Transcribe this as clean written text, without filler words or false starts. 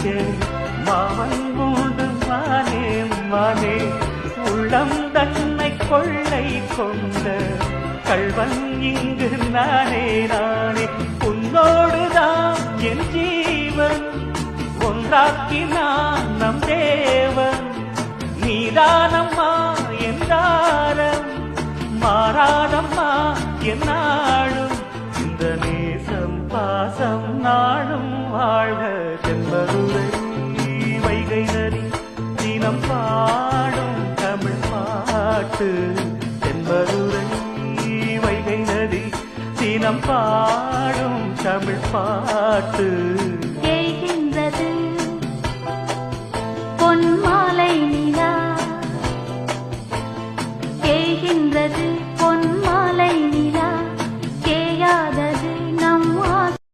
வைக்க மாமன் உண்டு மானே மானே உள்ளம் தன்னை கொள்ளை கொண்ட கள்வன் இங்கு நானே நானே உன்னோடுதான் என் ஜீவன் ஒன்றாக்கினான் நம் தேவன் நீதானம்மா என்றாரம் மாறாதம்மா என்னாடும் இந்த நேசம் பாசம் நாளும் வாழ்க தென்பதுரை வைகை நதி தினம் பாடும் தமிழ் பாட்டு தென்பதுரை வைகை நதி தினம் பாடும் தமிழ் பாட்டு தேய்கின்றது பொன்மாலை நிலா தேய்கின்றது